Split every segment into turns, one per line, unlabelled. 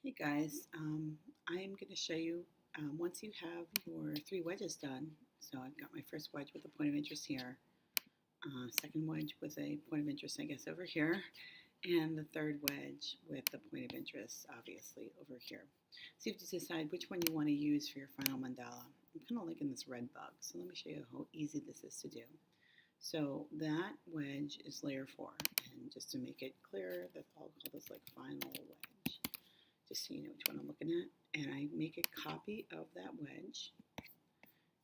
Hey guys, I am going to show you once you have your three wedges done. So I've got my first wedge with a point of interest here, second wedge with a point of interest, I guess, over here, and the third wedge with the point of interest, obviously, over here. So you have to decide which one you want to use for your final mandala. I'm kind of liking this red bug, so let me show you how easy this is to do. So that wedge is layer 4, and just to make it clear, I'll call this like final wedge, just so you know which one I'm looking at. And I make a copy of that wedge,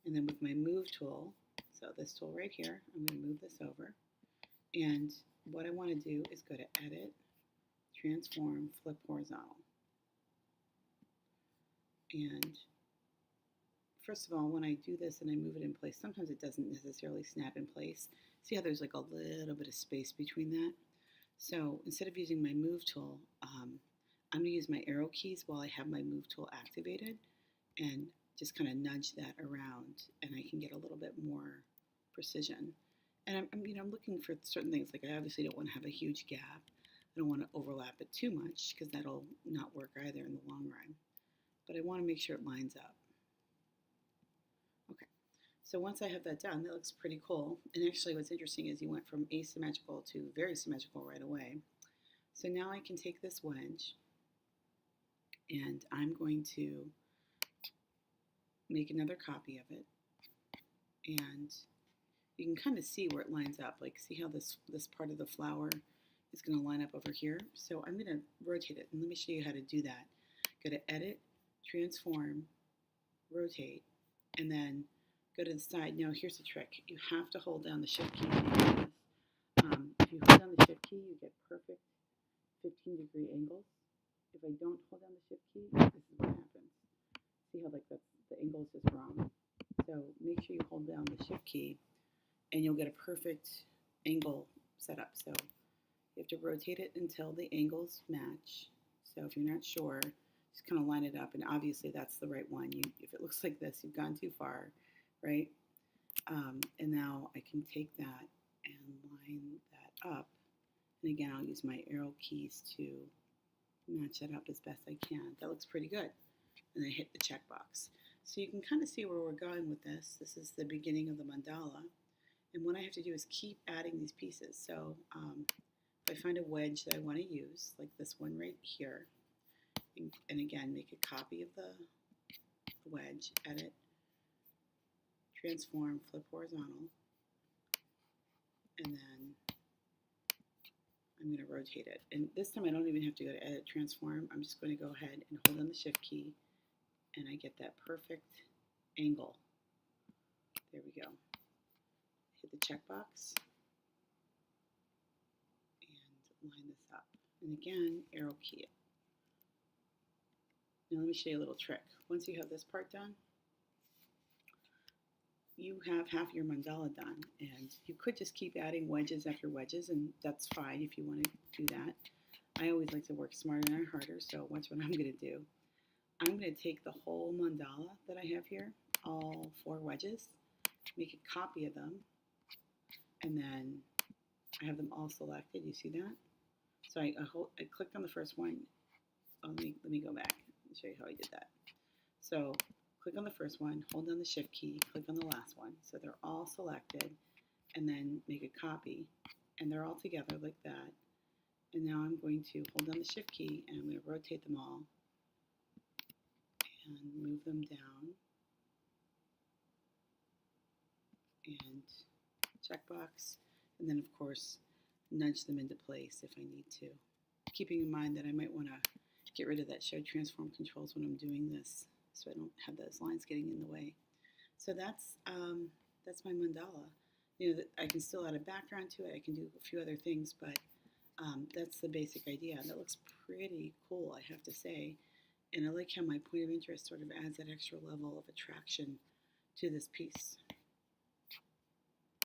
and then with my move tool, so this tool right here, I'm going to move this over, and what I want to do is go to Edit, Transform, Flip Horizontal. And first of all, when I do this and I move it in place, sometimes it doesn't necessarily snap in place. See how there's like a little bit of space between that? So instead of using my move tool, I'm going to use my arrow keys while I have my move tool activated and just kind of nudge that around, and I can get a little bit more precision. And I'm looking for certain things, like I obviously don't want to have a huge gap. I don't want to overlap it too much because that'll not work either in the long run. But I want to make sure it lines up. Okay, so once I have that done, that looks pretty cool. And actually what's interesting is you went from asymmetrical to very symmetrical right away. So now I can take this wedge and I'm going to make another copy of it, and you can kind of see where it lines up. Like, see how this part of the flower is going to line up over here? So I'm going to rotate it, and let me show you how to do that. Go to Edit, Transform, Rotate, and then go to the side. Now here's the trick. You have to hold down the Shift key. If you hold down the Shift key, you get perfect 15-degree angles. If I don't hold down the Shift key, this is what happens. See how like the angle is just wrong. So make sure you hold down the Shift key and you'll get a perfect angle set up. So you have to rotate it until the angles match. So if you're not sure, just kind of line it up, and obviously that's the right one. If it looks like this, you've gone too far, right? And now I can take that and line that up. And again, I'll use my arrow keys to match that up as best I can. That looks pretty good. And I hit the checkbox. So you can kind of see where we're going with this. This is the beginning of the mandala. And what I have to do is keep adding these pieces. So if I find a wedge that I want to use, like this one right here, and again, make a copy of the wedge, Edit, Transform, Flip Horizontal, and then I'm going to rotate it. And this time I don't even have to go to Edit, Transform. I'm just going to go ahead and hold on the Shift key, and I get that perfect angle. There we go. Hit the checkbox and line this up. And again, arrow key it. Now let me show you a little trick. Once you have this part done, you have half your mandala done, and you could just keep adding wedges after wedges, and that's fine if you want to do that. I always like to work smarter, not harder, so watch what I'm going to do. I'm going to take the whole mandala that I have here, all 4 wedges, make a copy of them, and then I have them all selected. You see that? So I clicked on the first one. Oh, let me go back and show you how I did that. So click on the first one, hold down the Shift key, click on the last one. So they're all selected, and then make a copy, and they're all together like that. And now I'm going to hold down the Shift key, and I'm going to rotate them all and move them down, and checkbox, and then of course nudge them into place if I need to. Keeping in mind that I might want to get rid of that Show Transform controls when I'm doing this, so I don't have those lines getting in the way. So that's my mandala. You know, I can still add a background to it. I can do a few other things, but that's the basic idea. That looks pretty cool, I have to say. And I like how my point of interest sort of adds that extra level of attraction to this piece.